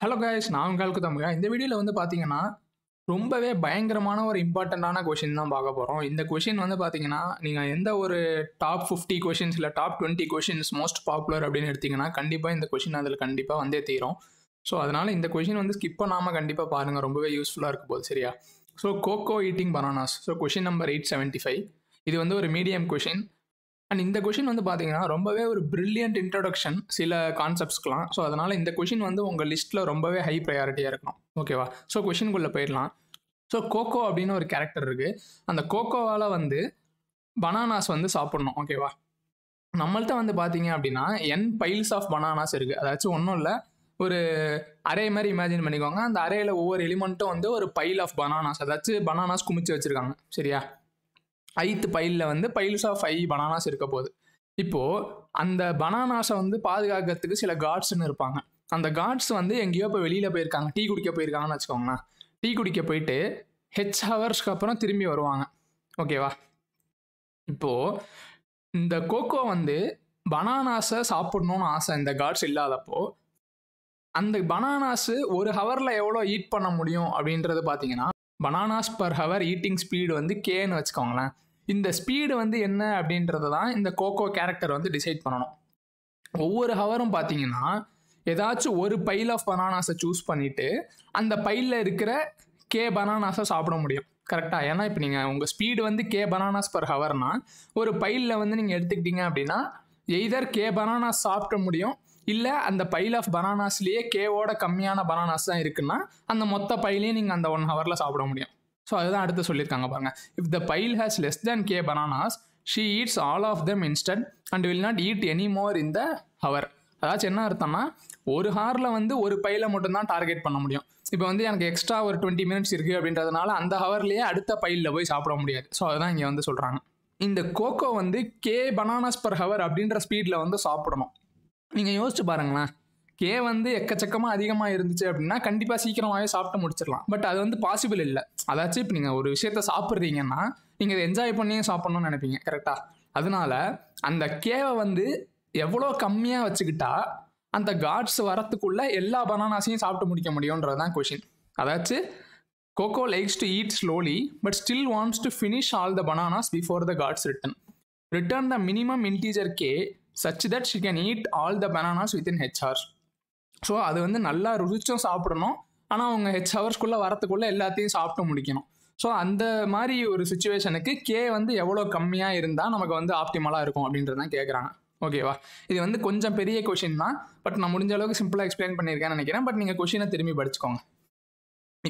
Hello guys, நான் உங்களுக்கு தமிழா. இந்த வீடியோவில் வந்து பார்த்தீங்கன்னா ரொம்பவே பயங்கரமான ஒரு இம்பார்ட்டண்ட்டான கொஷின் தான் பார்க்க போகிறோம். இந்த கொஷின் வந்து பார்த்தீங்கன்னா நீங்கள் எந்த ஒரு டாப் 50 கொஷின்ஸ் இல்லை டாப் 20 கொஷின்ஸ் மோஸ்ட் பாப்புலர் அப்படின்னு எடுத்தீங்கன்னா கண்டிப்பாக இந்த கொஷின் அதில் கண்டிப்பாக வந்தே தீரும். ஸோ அதனால் இந்த கொஷின் வந்து ஸ்கிப் பண்ணாமல் கண்டிப்பாக பாருங்கள், ரொம்பவே யூஸ்ஃபுல்லாக இருக்க போகுது. சரியா? So Koko eating bananas. So question number 875. இது வந்து ஒரு மீடியம் கொஷின். அண்ட் இந்த கொஷின் வந்து பார்த்தீங்கன்னா ரொம்பவே ஒரு பிரில்லியன்ட் இன்ட்ரடக்ஷன் சில கான்செப்ட்ஸ்க்குலாம். ஸோ அதனால் இந்த கொஷின் வந்து உங்கள் லிஸ்ட்டில் ரொம்பவே ஹை ப்ரையாரிட்டியாக இருக்கணும். ஓகேவா? ஸோ கொஷினுக்குள்ளே போயிடலாம். ஸோ கோகோ அப்படின்னு ஒரு கேரக்டர் இருக்குது. அந்த கோகோவால் வந்து பனானாஸ் வந்து சாப்பிட்ணும். ஓகேவா? நம்மள்ட்ட வந்து பார்த்தீங்க அப்படின்னா பைல்ஸ் ஆஃப் பனானாஸ் இருக்குது. அதாச்சும் ஒன்றும் இல்லை, ஒரு அரே மாதிரி இமேஜின் பண்ணிக்கோங்க. அந்த அரேயில் ஒவ்வொரு எலிமெண்ட்டும் வந்து ஒரு பைல் ஆஃப் பனானாஸ், அதாச்சும் பனானாஸ் குமிச்சு வச்சுருக்காங்க. சரியா? ஐத்து பைலில் வந்து பைல்ஸ் ஆஃப் 5 பனானாஸ் இருக்க போகுது. இப்போது அந்த பனானாஸை வந்து பாதுகாக்கிறதுக்கு சில கார்ட்ஸ்ன்னு இருப்பாங்க. அந்த கார்ட்ஸ் வந்து எங்கேயோ இப்போ வெளியில் போயிருக்காங்க, டீ குடிக்க போயிருக்காங்கன்னு வச்சுக்கோங்களேன். டீ குடிக்க போயிட்டு ஹவர்ஸ்க்கு அப்புறம் திரும்பி வருவாங்க. ஓகேவா? இப்போது இந்த கோகோ வந்து பனானாஸை சாப்பிடணும்னு ஆசை இந்த கார்ட்ஸ் இல்லாதப்போ, அந்த பனானாஸு ஒரு ஹவரில் எவ்வளோ ஈட் பண்ண முடியும் அப்படின்றது பார்த்தீங்கன்னா bananas per hour eating speed வந்து கேன்னு வச்சுக்கோங்களேன். இந்த ஸ்பீடு வந்து என்ன அப்படின்றது தான் இந்த கோகோ கேரக்டர் வந்து டிசைட் பண்ணணும். ஒவ்வொரு ஹவரும் பார்த்தீங்கன்னா ஏதாச்சும் ஒரு பைல் ஆஃப் பனானாஸை சூஸ் பண்ணிவிட்டு அந்த பைலில் இருக்கிற பனானாஸை சாப்பிட முடியும். கரெக்டாக? ஏன்னா இப்போ நீங்கள் உங்கள் ஸ்பீடு வந்து பனானாஸ் பர் ஹவர்னால் ஒரு பைலில் வந்து நீங்கள் எடுத்துக்கிட்டீங்க அப்படின்னா எய்தர் பனானாஸ் சாப்பிட முடியும், இல்லை அந்த பைல் ஆஃப் பனானாஸ்லேயே கேவோட கம்மியான பனானாஸ் தான் இருக்குன்னா அந்த மொத்த பைலையும் நீங்கள் அந்த 1 ஹவரில் சாப்பிட முடியும். ஸோ அதுதான் அடுத்து சொல்லியிருக்காங்க பாருங்க. If the pile has less than bananas she eats all of them instant and will not eat any more in the hour. அதாச்சும் என்ன அர்த்தம்னா ஒரு ஹவரில் வந்து ஒரு பைலை மட்டும்தான் டார்கெட் பண்ண முடியும். இப்போ வந்து எனக்கு எக்ஸ்ட்ரா ஒரு 20 மினிட்ஸ் இருக்குது அப்படின்றதுனால அந்த ஹவர்லேயே அடுத்த பைலில் போய் சாப்பிட முடியாது. ஸோ அதுதான் இங்கே வந்து சொல்கிறாங்க. இந்த கோகோ வந்து பனானாஸ் பர் ஹவர் அப்படின்ற ஸ்பீடில் வந்து சாப்பிடணும். நீங்கள் யோசிச்சு பாருங்களேன், வந்து எக்கச்சக்கமாக அதிகமாக இருந்துச்சு அப்படின்னா கண்டிப்பாக சீக்கிரமாகவே சாப்பிட்டு முடிச்சிடலாம். பட் அது வந்து பாசிபிள் இல்லை. அதாச்சும் இப்போ நீங்கள் ஒரு விஷயத்த சாப்பிட்றீங்கன்னா நீங்கள் அதை என்ஜாய் பண்ணியே சாப்பிட்ணுன்னு நினைப்பீங்க. கரெக்டாக? அதனால அந்த வந்து எவ்வளோ கம்மியாக வச்சுக்கிட்டா அந்த கார்ட்ஸ் வரத்துக்குள்ளே எல்லா பனானாஸையும் சாப்பிட்டு முடிக்க முடியுன்றது தான் கொஷின். அதாச்சும் Koko likes to eat slowly but still wants to finish all the bananas before the guards return the minimum integer such that she can eat all the bananas within hours. So அது வந்து நல்லா ருசிச்சும் சாப்பிடணும், ஆனால் அவங்க ஹவர்ஸ்க்குள்ளே வரத்துக்குள்ளே எல்லாத்தையும் சாப்பிட்டு முடிக்கணும். So அந்த மாதிரி ஒரு சுச்சுவேஷனுக்கு வந்து எவ்வளோ கம்மியாக இருந்தால் நமக்கு வந்து ஆப்டிமலாக இருக்கும் அப்படின்றதான் கேட்குறாங்க. ஓகேவா? இது வந்து கொஞ்சம் பெரிய கொஷின் தான், பட் நான் முடிஞ்ச அளவுக்கு சிம்பிளாக எக்ஸ்பிளைன் பண்ணியிருக்கேன்னு நினைக்கிறேன். பட் நீங்கள் கொஷினை திரும்பி படிச்சுக்கோங்க.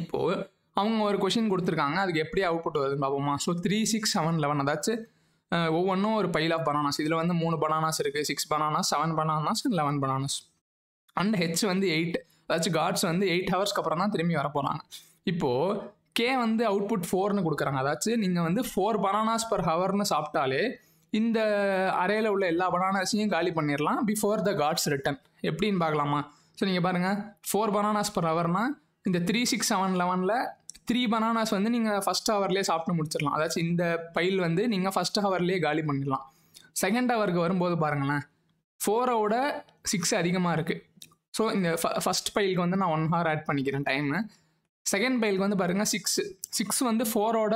இப்போது அவங்க ஒரு கொஷின் கொடுத்துருக்காங்க, அதுக்கு எப்படி அவுட்புட் வருதுன்னு பார்ப்போமா? ஸோ 3, 6, 7, 11 அதாச்சும் ஒவ்வொன்றும் ஒரு பைல் ஆஃப் பனானாஸ். இதில் வந்து 3 பனானாஸ் இருக்குது, 6 பனானாஸ், 7 பனானாஸ், 11 பனானாஸ். அண்ட் வந்து 8, அதாச்சும் கார்ட்ஸ் வந்து 8 ஹவர்ஸ்க்கு அப்புறம் தான் திரும்பி வர போகிறாங்க. இப்போது வந்து அவுட்புட் 4ன்னு கொடுக்குறாங்க. அதாச்சும் நீங்கள் வந்து 4 பனானாஸ் பர் ஹவர்னு சாப்பிட்டாலே இந்த அரேயில் உள்ள எல்லா பனானாஸையும் காலி பண்ணிடலாம் பிஃபோர் த கார்ட்ஸ் ரிட்டன். எப்படின்னு பார்க்கலாமா? ஸோ நீங்கள் பாருங்கள், 4 பனானாஸ் பர் ஹவர்னால் இந்த 3, 6, 7, 11ல் 3 பனானாஸ் வந்து நீங்கள் ஃபஸ்ட் ஹவர்லேயே சாப்பிட்டு முடிச்சிடலாம். அதாச்சும் இந்த பைல் வந்து நீங்கள் ஃபஸ்ட் ஹவர்லேயே காலி பண்ணிடலாம். செகண்ட் ஹவருக்கு வரும்போது பாருங்களேன், 4ஓட 6 அதிகமாக இருக்குது. ஸோ இந்த ஃபஸ்ட் பைலுக்கு வந்து நான் 1 ஹவர் ஆட் பண்ணிக்கிறேன் டைமு. செகண்ட் பைலுக்கு வந்து பாருங்கள் 6 வந்து 4ஓட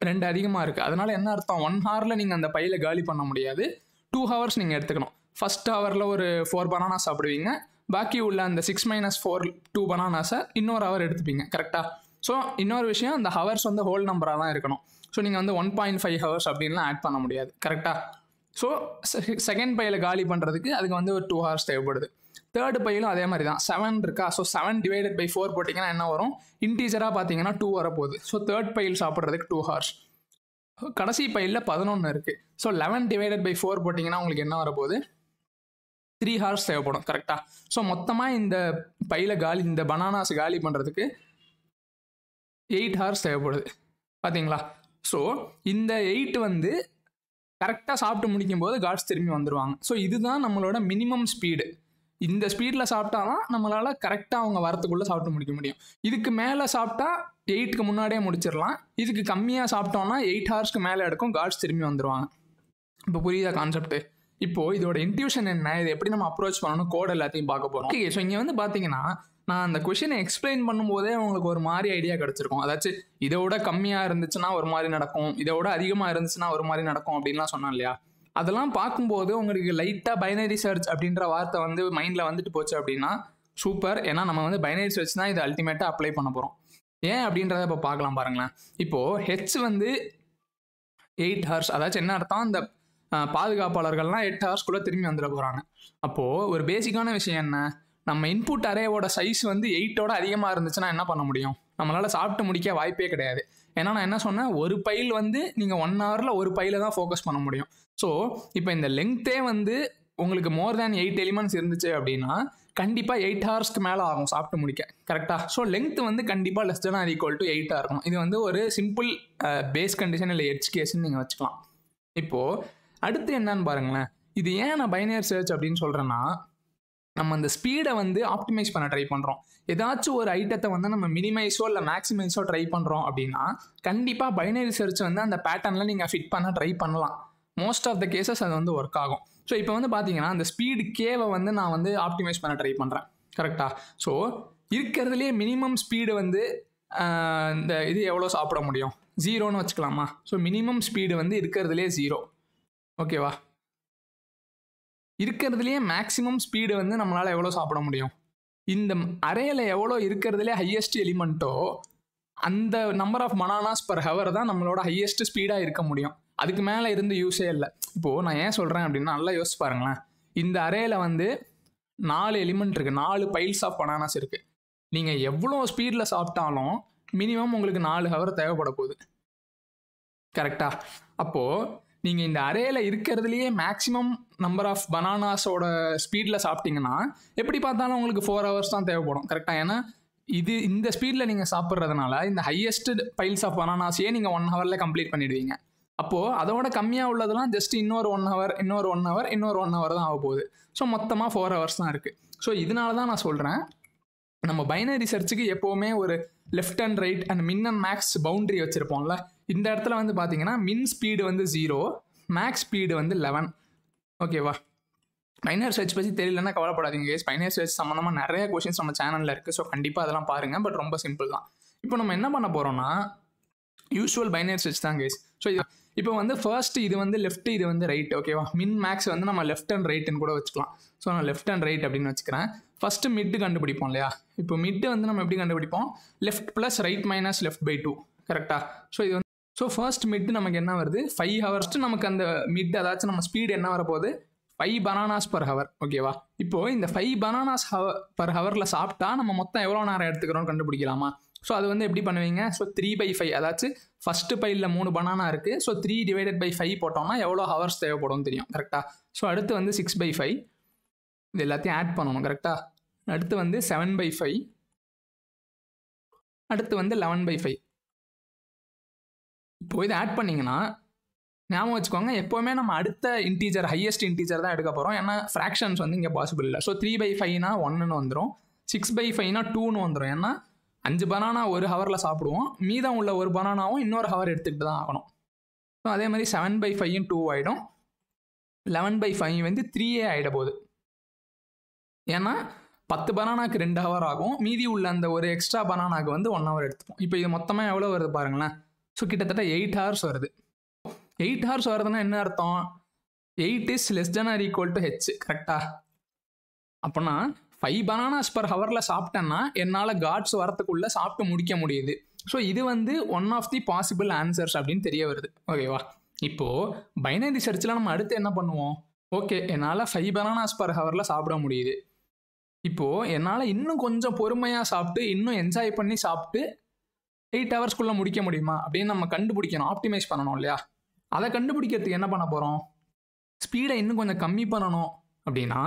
2 அதிகமாக இருக்குது. அதனால் என்ன அர்த்தம்? 1 ஹவரில் நீங்கள் அந்த பைலை காலி பண்ண முடியாது. 2 ஹவர்ஸ் நீங்கள் எடுத்துக்கணும். ஃபஸ்ட் ஹவரில் ஒரு 4 பனானாஸ் சாப்பிடுவீங்க, பாக்கி உள்ள அந்த 6 - 4 2 பனானாஸை இன்னொரு ஹவர் எடுத்துப்பீங்க. கரெக்டாக? ஸோ இன்னொரு விஷயம், அந்த ஹவர்ஸ் வந்து ஹோல் நம்பராக தான் இருக்கணும். ஸோ நீங்கள் வந்து 1.5 ஹவர்ஸ் அப்படின்லாம் ஆட் பண்ண முடியாது. கரெக்டாக? ஸோ செகண்ட் பையில் காலி பண்ணுறதுக்கு அதுக்கு வந்து ஒரு 2 ஹவர்ஸ் தேவைப்படுது. தேர்டு பையிலும் அதே மாதிரி தான் 7 இருக்கா? ஸோ 7 டிவைடட் பை 4 போட்டிங்கன்னா என்ன வரும்? இன்டீஜராக பார்த்தீங்கன்னா 2 வரப்போகுது. ஸோ தேர்ட் பைல் சாப்பிட்றதுக்கு 2 ஹவர்ஸ். கடைசி பையில் 11 இருக்குது. ஸோ 11 டிவைடட் பை 4 போட்டிங்கன்னா உங்களுக்கு என்ன வரப்போகுது? 3 ஹவர்ஸ் தேவைப்படும். கரெக்டாக? ஸோ மொத்தமாக இந்த பையில் இந்த பனானாஸ் காலி பண்ணுறதுக்கு 8 ஹவர்ஸ் தேவைப்படுது. பார்த்தீங்களா? ஸோ இந்த 8 வந்து கரெக்டாக சாப்பிட்டு முடிக்கும் போது கார்ட்ஸ் திரும்பி வந்துடுவாங்க. ஸோ இதுதான் நம்மளோட மினிமம் ஸ்பீடு. இந்த ஸ்பீடில் சாப்பிட்டா தான் நம்மளால் கரெக்டாக அவங்க வரத்துக்குள்ளே சாப்பிட்டு முடிக்க முடியும். இதுக்கு மேலே சாப்பிட்டா 8க்கு முன்னாடியே முடிச்சிடலாம். இதுக்கு கம்மியாக சாப்பிட்டோன்னா 8 ஹவர்ஸ்க்கு மேலே எடுக்கும், கார்ட்ஸ் திரும்பி வந்துடுவாங்க. இப்போ புரியுதா கான்செப்ட்? இப்போ இதோட இன்ட்யூஷன் என்ன, இது எப்படி நம்ம அப்ரோச் பண்ணணும், கோட் எல்லாத்தையும் பார்க்க போகிறோம். ஓகே, ஸோ இங்கே வந்து பார்த்தீங்கன்னா நான் அந்த கொஷினை எக்ஸ்பிளைன் பண்ணும்போதே உங்களுக்கு ஒரு மாதிரி ஐடியா கிடச்சிருக்கும். அதாச்சும் இதோட கம்மியாக இருந்துச்சுன்னா ஒரு மாதிரி நடக்கும், இதோட அதிகமாக இருந்துச்சுன்னா ஒரு மாதிரி நடக்கும் அப்படின்லாம் சொன்னேன் இல்லையா? அதெல்லாம் பார்க்கும்போது உங்களுக்கு லைட்டாக பைனரி சர்ச் அப்படின்ற வார்த்தை வந்து மைண்டில் வந்துட்டு போச்சு அப்படின்னா சூப்பர். ஏன்னா நம்ம வந்து பைனரி சர்ச் தான் இது அல்டிமேட்டாக அப்ளை பண்ண போகிறோம். ஏன் அப்படின்றத இப்போ பார்க்கலாம் பாருங்களேன். இப்போது ஹெச் வந்து 8 hours, அதாச்சும் என்ன அர்த்தம், அந்த பாதுகாப்பாளர்கள்லாம் 8 hours திரும்பி வந்துட போகிறாங்க. அப்போது ஒரு பேசிக்கான விஷயம் என்ன, நம்ம இன்புட் அரேவோட சைஸ் வந்து 8ஓட அதிகமாக இருந்துச்சுன்னா என்ன பண்ண முடியும்? நம்மளால் சாப்பிட்டு முடிக்க வாய்ப்பே கிடையாது. ஏன்னா நான் என்ன சொன்னேன், ஒரு பைல் வந்து நீங்கள் 1 hourல ஒரு பைல தான் ஃபோக்கஸ் பண்ண முடியும். ஸோ இப்போ இந்த லெங்க்த்தே வந்து உங்களுக்கு மோர் தேன் 8 எலிமெண்ட்ஸ் இருந்துச்சு அப்படின்னா கண்டிப்பாக 8 ஹவர்ஸ்க்கு மேலே ஆகும் சாப்பிட்டு முடிக்க. கரெக்டாக? ஸோ லெங்த் வந்து கண்டிப்பாக less than or equal to 8 இருக்கும். இது வந்து ஒரு சிம்பிள் பேஸ் கண்டிஷன் இல்லை எட்ஜ் கேஸ்ன்னு நீங்கள் வச்சுக்கலாம். இப்போது அடுத்து என்னன்னு பாருங்களேன். இது ஏன் நான் பைனரி சர்ச் அப்படின்னு சொல்கிறேன்னா, நம்ம அந்த ஸ்பீடை வந்து ஆப்டிமைஸ் பண்ண ட்ரை பண்ணுறோம். ஏதாச்சும் ஒரு ஐட்டத்தை வந்து நம்ம மினிமைஸோ இல்லை மேக்ஸிமைஸோ ட்ரை பண்ணுறோம் அப்படின்னா கண்டிப்பாக பைனரி சர்ச் வந்து அந்த பேட்டர்னில் நீங்கள் ஃபிட் பண்ண ட்ரை பண்ணலாம். மோஸ்ட் ஆஃப் த கேசஸ் அது வந்து ஒர்க் ஆகும். ஸோ இப்போ வந்து பார்த்தீங்கன்னா அந்த ஸ்பீடு கேவை வந்து நான் வந்து ஆப்டிமைஸ் பண்ண ட்ரை பண்ணுறேன். கரெக்டாக? ஸோ இருக்கிறதுலே மினிமம் ஸ்பீடு வந்து இந்த இது எவ்வளோ சாப்பிட முடியும், 0ன்னு வச்சுக்கலாமா? ஸோ மினிமம் ஸ்பீடு வந்து இருக்கிறதுலே 0. ஓகேவா? இருக்கிறதுலேயே மேக்ஸிமம் ஸ்பீடு வந்து நம்மளால் எவ்வளோ சாப்பிட முடியும்? இந்த அரேயில் எவ்வளோ இருக்கிறதுலே ஹையஸ்ட் எலிமெண்ட்டோ அந்த number of bananas per hour தான் நம்மளோட ஹையஸ்ட் ஸ்பீடாக இருக்க முடியும். அதுக்கு மேலே இருந்து யூஸே இல்லை. இப்போது நான் ஏன் சொல்கிறேன் அப்படின்னா நல்லா யோசிச்சு பாருங்களேன். இந்த அரேயில் வந்து 4 எலிமெண்ட் இருக்குது, 4 பைல்ஸ் ஆஃப் பனானாஸ் இருக்குது. நீங்கள் எவ்வளோ ஸ்பீடில் சாப்பிட்டாலும் மினிமம் உங்களுக்கு 4 ஹவர் தேவைப்பட போகுது. கரெக்டாக? அப்போது நீங்கள் இந்த அரேயில் இருக்கிறதுலையே மேக்ஸிமம் நம்பர் ஆஃப் பனானாஸோட ஸ்பீடில் சாப்பிட்டீங்கன்னா எப்படி பார்த்தாலும் உங்களுக்கு 4 hours தான் தேவைப்படும். கரெக்டாக? ஏன்னா இந்த ஸ்பீடில் நீங்கள் சாப்பிட்றதுனால இந்த ஹையஸ்ட் பைல்ஸ் ஆஃப் பனானாஸையே நீங்கள் 1 hourல கம்ப்ளீட் பண்ணிடுவீங்க. அப்போது அதோட கம்மியாக உள்ளதெல்லாம் ஜஸ்ட் இன்னொரு 1 hour, இன்னொரு 1 hour, இன்னொரு 1 hour தான் ஆக போகுது. ஸோ மொத்தமாக 4 hours தான் இருக்குது. ஸோ இதனால தான் நான் சொல்கிறேன், நம்ம பைனரி சர்ச்சுக்கு எப்போவுமே ஒரு லெஃப்ட் அண்ட் ரைட் அண்ட் மின் அண்ட் மேக்ஸ் பவுண்டரி வச்சுருப்போம்ல. இந்த இடத்துல வந்து பார்த்தீங்கன்னா மின் ஸ்பீடு வந்து 0, மேக்ஸ் ஸ்பீடு வந்து 11. ஓகேவா? பைனரி சர்ச் பற்றி தெரியலன்னா கவலைப்படாதீங்க கேஸ். பைனரி சர்ச் சம்மந்தமாக நிறைய கொஷின்ஸ் நம்ம சேனலில் இருக்குது. ஸோ கண்டிப்பாக அதெல்லாம் பாருங்கள். பட் ரொம்ப சிம்பிள் தான். இப்போ நம்ம என்ன பண்ண போகிறோம்னா யூஸ்வல் பைனரி சர்ச் தான் கேஸ். ஸோ இப்போ வந்து ஃபர்ஸ்ட் இது வந்து லெஃப்ட், இது வந்து ரைட். ஓகேவா? மின் மேக்ஸ் வந்து நம்ம லெஃப்ட் அண்ட் ரைட்டுன்னு கூட வச்சுக்கலாம். ஸோ நான் லெஃப்ட் அண்ட் ரைட் அப்படின்னு வச்சுக்கிறேன். ஃபஸ்ட்டு மிட்டு கண்டுபிடிப்போம் இல்லையா? இப்போ மிட்டு வந்து நம்ம எப்படி கண்டுபிடிப்போம்? Left plus right minus left by 2. கரெக்டாக? ஸோ இது வந்து ஃபர்ஸ்ட் மிட்டு நமக்கு என்ன வருது? 5 hours. நமக்கு அந்த மிட் அதாச்சும் நம்ம ஸ்பீடு என்ன வரப்போகுது? 5 bananas per hour. ஓகேவா? இப்போது இந்த 5 bananas per hourல சாப்பிட்டா நம்ம மொத்தம் எவ்வளோ நேரம் எடுத்துக்கிறோம்னு கண்டுபிடிக்கலாமா? ஸோ அது வந்து எப்படி பண்ணுவீங்க? ஸோ 3/5, அதாச்சும் ஃபஸ்ட்டு பைலில் 3 பனானா இருக்குது. ஸோ 3 divided by 5 போட்டோம்னா எவ்வளோ ஹவர்ஸ் தேவைப்படும் தெரியும். கரெக்டாக? ஸோ அடுத்து வந்து 6/5, இது எல்லாத்தையும் ஆட் பண்ணணும். கரெக்டாக? அடுத்து வந்து 7/5, அடுத்து வந்து 11/5. இப்போ இதை ஆட் பண்ணிங்கன்னா ஞாபகம் வச்சுக்கோங்க, எப்போவுமே நம்ம அடுத்த இன்டீஜர், ஹையஸ்ட் இன்டீஜர் தான் எடுக்க போகிறோம். ஏன்னா ஃப்ராக்ஷன்ஸ் வந்து இங்கே பாசிபிள் இல்லை. ஸோ 3/5னா 1ன்னு வந்துடும், 6/5னா 2ன்னு வந்துடும். ஏன்னா 5 பனானா ஒரு ஹவரில் சாப்பிடுவோம், மீதம் உள்ள ஒரு பனானாவும் இன்னொரு ஹவர் எடுத்துக்கிட்டு தான் ஆகணும். ஸோ அதே மாதிரி 7/5யும் 2 ஆகிடும், 11/5 வந்து 3 ஆகிட போகுது. ஏன்னா 10 பனானாக்கு 2 ஹவர் ஆகும், மீதி உள்ள அந்த ஒரு எக்ஸ்ட்ரா பனானாக்கு வந்து 1 ஹவர் எடுத்துப்போம். இப்போ இது மொத்தமாக எவ்வளோ வருது பாருங்களேன். ஸோ கிட்டத்தட்ட 8 hours வருது. 8 hours வருதுன்னா என்ன அர்த்தம்? 8 is less than or equal to h. கரெக்டா? அப்போனா 5 bananas per hourல சாப்பிட்டேன்னா என்னால் காட்ஸ் வரத்துக்குள்ளே சாப்பிட்டு முடிக்க முடியுது. ஸோ இது வந்து one of the possible answers அப்படின்னு தெரிய வருது. ஓகேவா? இப்போது பைனரி சர்ச்சில் நம்ம அடுத்து என்ன பண்ணுவோம்? ஓகே, என்னால் 5 bananas per hourல சாப்பிட முடியுது. இப்போது என்னால் இன்னும் கொஞ்சம் பொறுமையாக சாப்பிட்டு இன்னும் என்ஜாய் பண்ணி சாப்பிட்டு 8 hours முடிக்க முடியுமா அப்படின்னு நம்ம கண்டுபிடிக்கணும், ஆப்டிமைஸ் பண்ணணும் இல்லையா? அதை கண்டுபிடிக்கிறதுக்கு என்ன பண்ண போகிறோம்? ஸ்பீடை இன்னும் கொஞ்சம் கம்மி பண்ணணும் அப்படின்னா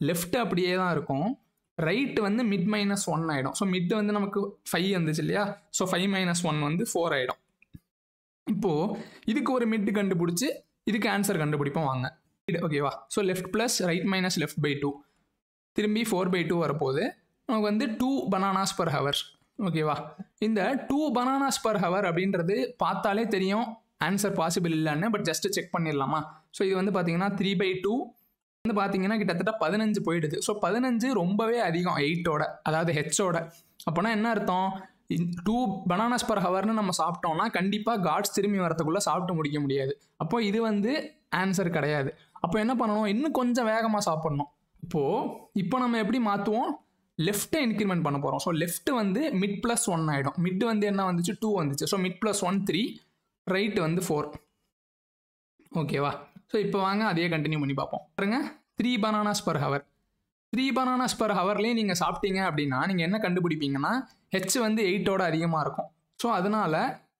லெஃப்ட் அப்படியே தான் இருக்கும், ரைட்டு வந்து மிட் -1 ஆகிடும். ஸோ மிட் வந்து நமக்கு 5 வந்துச்சு இல்லையா? ஸோ 5 - 1 வந்து 4 ஆகிடும். இப்போது இதுக்கு ஒரு மிட் கண்டுபிடிச்சி இதுக்கு ஆன்சர் கண்டுபிடிப்போம் வாங்க. ஓகேவா? So left plus right minus left by 2 திரும்பி 4/2 வரப்போகுது. நமக்கு வந்து 2 bananas per hour. ஓகேவா? இந்த 2 bananas per hour அப்படின்றது பார்த்தாலே தெரியும் ஆன்சர் பாசிபிள் இல்லைன்னு. பட் ஜஸ்ட்டு செக் பண்ணிடலாமா? ஸோ இது வந்து பார்த்தீங்கன்னா 3/2 வந்து பார்த்தீங்கன்னா கிட்டத்தட்ட 15 போயிடுது. ஸோ 15 ரொம்பவே அதிகம் 8ஓட, அதாவது ஹெச்சோட. அப்போனா என்ன அர்த்தம்? 2 பனானாஸ் பர் ஹவர்னு நம்ம சாப்பிட்டோம்னா கண்டிப்பாக காட்ஸ் திரும்பி வரத்துக்குள்ளே சாப்பிட்டு முடிக்க முடியாது. அப்போ இது வந்து ஆன்சர் கிடையாது. அப்போ என்ன பண்ணணும்? இன்னும் கொஞ்சம் வேகமாக சாப்பிட்ணும். இப்போ நம்ம எப்படி மாற்றுவோம்? லெஃப்ட்டை இன்க்ரிமெண்ட் பண்ண போகிறோம். ஸோ லெஃப்ட் வந்து மிட் ப்ளஸ் 1 ஆகிடும். மிட் வந்து என்ன வந்துச்சு? 2 வந்துச்சு. ஸோ மிட் ப்ளஸ் 1 3, ரைட் வந்து 4. ஓகேவா? ஸோ இப்போ வாங்க அதையே கண்டினியூ பண்ணி பார்ப்போம். பாருங்க, 3 bananas per hour. 3 bananas per ஹவர்லேயே நீங்கள் சாப்பிட்டீங்க அப்படின்னா நீங்கள் என்ன கண்டுபிடிப்பீங்கன்னா ஹெச் வந்து 8ஓட அதிகமாக இருக்கும். ஸோ அதனால்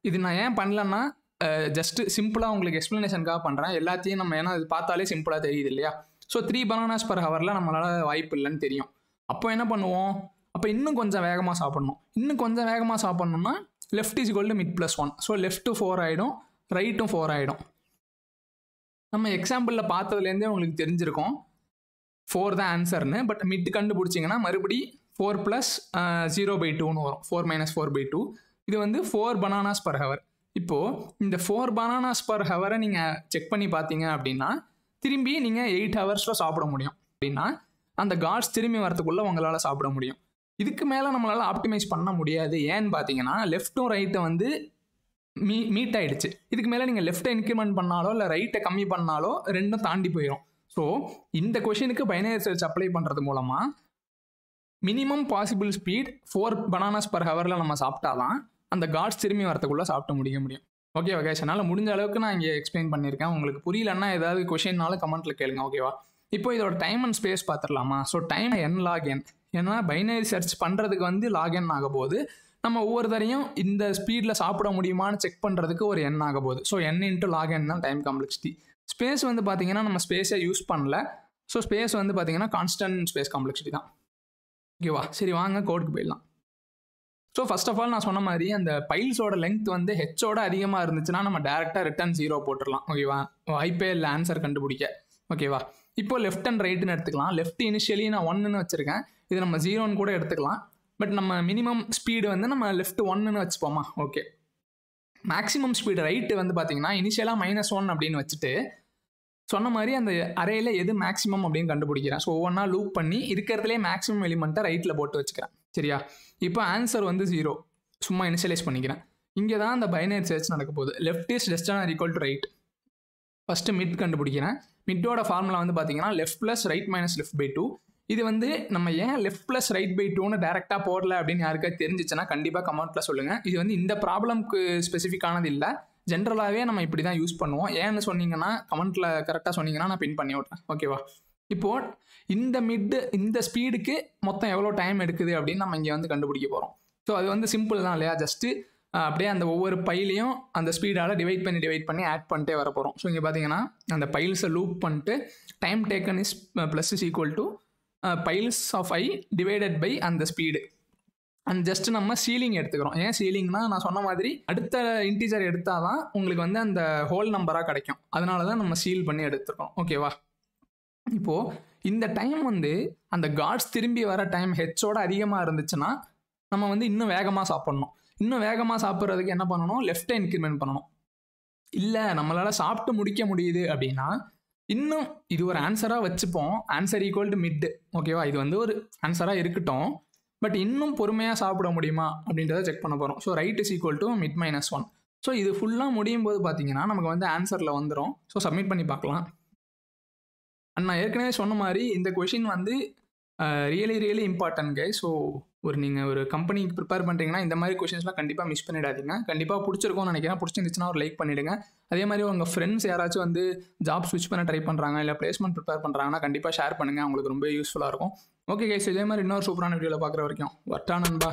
இது நான் ஏன் பண்ணலன்னா ஜஸ்ட்டு சிம்பிளாக உங்களுக்கு எக்ஸ்ப்ளனேஷனுக்காக பண்ணுறேன். எல்லாத்தையும் நம்ம ஏன்னா அது பார்த்தாலே சிம்பிளாக தெரியுது இல்லையா? ஸோ 3 பனானாஸ் பர் ஹவரில் நம்மளால் வாய்ப்பு இல்லைன்னு தெரியும். அப்போ என்ன பண்ணுவோம்? அப்போ இன்னும் கொஞ்சம் வேகமாக சாப்பிட்ணும். இன்னும் கொஞ்சம் வேகமாக சாப்பிட்ணுன்னா left is equal to mid plus 1. So left 4 ஆகிடும், ரைட்டும் 4 ஆகிடும். நம்ம எக்ஸாம்பிளில் பார்த்ததுலேருந்தே உங்களுக்கு தெரிஞ்சிருக்கும் 4 தான் ஆன்சர்னு. பட் மிட் கண்டுபிடிச்சிங்கன்னா மறுபடி 4 + 0/2ன்னு வரும். 4 - 4/2. இது வந்து 4 பனானாஸ் பர் ஹவர். இப்போது இந்த 4 பனானாஸ் பர் ஹவரை நீங்கள் செக் பண்ணி பார்த்தீங்க அப்படின்னா திரும்பி நீங்கள் 8 ஹவர்ஸில் சாப்பிட முடியும். அப்படின்னா அந்த காட்ஸ் திரும்பி வரத்துக்குள்ளே உங்களால் சாப்பிட முடியும். இதுக்கு மேலே நம்மளால் ஆப்டிமைஸ் பண்ண முடியாது. ஏன்னு பார்த்தீங்கன்னா லெஃப்ட்டும் ரைட்டை வந்து மீட் ஆகிடுச்சு. இதுக்கு மேலே நீங்கள் லெஃப்ட்டை இன்க்ரிமெண்ட் பண்ணாலோ இல்லை ரைட்டை கம்மி பண்ணாலோ ரெண்டும் தாண்டி போயிடும். ஸோ இந்த கொஷினுக்கு பைனரி சர்ச் அப்ளை பண்ணுறது மூலமாக minimum possible speed 4 bananas per ஹவரில் நம்ம சாப்பிட்டாதான் அந்த காட்ஸ் திரும்பி வரத்துக்குள்ளே சாப்பிட்டு முடிக்க முடியும். ஓகேவா கைஸ்? என்னால் முடிஞ்ச அளவுக்கு நான் இங்கே எக்ஸ்பிளைன் பண்ணியிருக்கேன். உங்களுக்கு புரியலன்னா ஏதாவது கொஷின்னாலும் கமெண்ட்டில் கேளுங்க. ஓகேவா? இப்போ இதோட டைம் அண்ட் ஸ்பேஸ் பார்த்துடலாமா? So time n log n. ஏன்னா பைனரி சர்ச் பண்ணுறதுக்கு வந்து log n ஆக போகுது. நம்ம ஒவ்வொரு தரையும் இந்த ஸ்பீடில் சாப்பிட முடியுமான்னு செக் பண்ணுறதுக்கு ஒரு n ஆக போகுது. ஸோ n × log n தான் டைம் காம்ப்ளெக்சிட்டி. ஸ்பேஸ் வந்து பார்த்தீங்கன்னா நம்ம ஸ்பேஸை யூஸ் பண்ணல. ஸோ ஸ்பேஸ் வந்து பார்த்தீங்கன்னா கான்ஸ்டன்ட் ஸ்பேஸ் காம்ப்ளெக்சிட்டி தான். ஓகேவா? சரி வாங்க கோடுக்கு போயிடலாம். ஸோ ஃபர்ஸ்ட் ஆஃப் ஆல் நான் சொன்ன மாதிரி அந்த பைல்ஸோட லெங்த் வந்து ஹெச்சோட அதிகமாக இருந்துச்சுன்னா நம்ம டேரெக்டாக ரிட்டர்ன் 0 போட்டுடலாம். ஓகேவா? வாய்ப்பே இல்லை ஆன்சர் கண்டுபிடிக்க. ஓகேவா? இப்போ லெஃப்ட் அண்ட் ரைட்டுன்னு எடுத்துக்கலாம். லெஃப்ட் இனிஷியலி நான் 1ன்னு வச்சுருக்கேன். இது நம்ம 0ன்னு கூட எடுத்துக்கலாம். பட் நம்ம மினிமம் ஸ்பீடு வந்து நம்ம லெஃப்ட் 1ன்னு வச்சுப்போமா? ஓகே. மேக்ஸிமம் ஸ்பீடு ரைட்டு வந்து பார்த்தீங்கன்னா இனிஷியலாக -1 அப்படின்னு வச்சுட்டு சொன்ன மாதிரி அந்த அரேயில் எது மேக்ஸிமம் அப்படின்னு கண்டுபிடிக்கிறேன். ஸோ ஒவ்வொன்றா லூப் பண்ணி இருக்கிறதுலே மேக்ஸிமம் எலிமெண்ட்டை ரைட்டில் போட்டு வச்சுக்கிறேன். சரியா? இப்போ ஆன்சர் வந்து 0. சும்மா இனிஷியலைஸ் பண்ணிக்கிறேன். இங்கே தான் அந்த பைனரி சர்ச் நடக்க போகுது. Left is less than or equal to right. First mid கண்டுபிடிக்கிறேன். மிட்டோட ஃபார்முலா வந்து பார்த்தீங்கன்னா left plus right minus left by 2. இது வந்து நம்ம ஏன் லெஃப்ட் ப்ளஸ் ரைட் பை 2ன்னு டேரெக்டாக போடல அப்படின்னு யாருக்காவது தெரிஞ்சிச்சுன்னா கண்டிப்பாக கமெண்ட்டில் சொல்லுங்கள். இது வந்து இந்த ப்ராப்ளம்க்கு ஸ்பெசிஃபிக்கானது இல்லை. ஜென்ரலாகவே நம்ம இப்படி தான் யூஸ் பண்ணுவோம். ஏன்னு சொன்னீங்கன்னா கமெண்ட்டில் கரெக்டாக சொன்னீங்கன்னா நான் பின் பண்ணி விட்றேன். ஓகேவா? இப்போது இந்த ஸ்பீடுக்கு மொத்தம் எவ்வளோ டைம் எடுக்குது அப்படின்னு நம்ம இங்கே வந்து கண்டுபிடிக்க போகிறோம். ஸோ அது வந்து சிம்பிள் தான் இல்லையா? ஜஸ்ட்டு அப்படியே அந்த ஒவ்வொரு பைலையும் அந்த ஸ்பீடால் டிவைட் பண்ணி ஆட் பண்ணிட்டே வர போகிறோம். ஸோ இங்கே பார்த்தீங்கன்னா அந்த பைல்ஸை லூப் பண்ணிட்டு time taken is plus is equal to piles of I divided by அந்த ஸ்பீடு. அண்ட் ஜஸ்ட் நம்ம சீலிங் எடுத்துக்கிறோம். ஏன் சீலிங்னா நான் சொன்ன மாதிரி அடுத்த இன்டீஜர் எடுத்தால் தான் உங்களுக்கு வந்து அந்த ஹோல் நம்பராக கிடைக்கும். அதனால தான் நம்ம சீல் பண்ணி எடுத்துருக்கோம். ஓகேவா? இப்போது இந்த டைம் வந்து அந்த காட்ஸ் திரும்பி வர டைம் ஹெச்சோட அதிகமாக இருந்துச்சுன்னா நம்ம வந்து இன்னும் வேகமாக சாப்பிட்ணும். இன்னும் வேகமாக சாப்பிட்றதுக்கு என்ன பண்ணணும்? லெஃப்ட்டை இன்க்ரிமெண்ட் பண்ணணும். இல்லை நம்மளால் சாப்பிட்டு முடிக்க முடியுது அப்படின்னா இன்னும் இது ஒரு ஆன்சராக வச்சுப்போம். Answer equal to mid. ஓகேவா? இது வந்து ஒரு ஆன்சராக இருக்கட்டும். பட் இன்னும் பொறுமையாக சாப்பிட முடியுமா அப்படின்றத செக் பண்ண போகிறோம். So right is equal to mid -1. So இது ஃபுல்லாக முடியும் போது பார்த்தீங்கன்னா நமக்கு வந்து ஆன்சரில் வந்துடும். ஸோ சப்மிட் பண்ணி பார்க்கலாம். அண்ட் நான் ஏற்கனவே சொன்ன மாதிரி இந்த கொஷின் வந்து ரியலி இம்பார்ட்டன்ட் கை. ஸோ நீங்கள் ஒரு கம்பெனிக்கு ப்ரிப்பேர் பண்ணுறீங்கன்னா இந்த மாதிரி கொஷின்ஸ்லாம் கண்டிப்பாக மிஸ் பண்ணிடாதீங்க. கண்டிப்பாக பிடிச்சிருக்கும்னு நினைக்கிறேன். பிடிச்சிருந்துச்சுன்னா ஒரு லைக் பண்ணிவிடுங்க. அதே மாதிரி உங்கள் ஃப்ரெண்ட்ஸ் யாராச்சும் வந்து ஜாப் ஸ்விட்ச் பண்ண ட்ரை பண்ணுறாங்க இல்லை பிளேஸ்மெண்ட் ப்ரிப்பேர் பண்ணுறாங்கன்னா கண்டிப்பாக ஷேர் பண்ணுங்கள். அவங்களுக்கு ரொம்ப யூஸ்ஃபுல்லாக இருக்கும். ஓகே கைஸ், இதே மாதிரி இன்னொரு சூப்பரான வீடியோவில் பார்க்குற வரைக்கும் வட்டா நண்பா.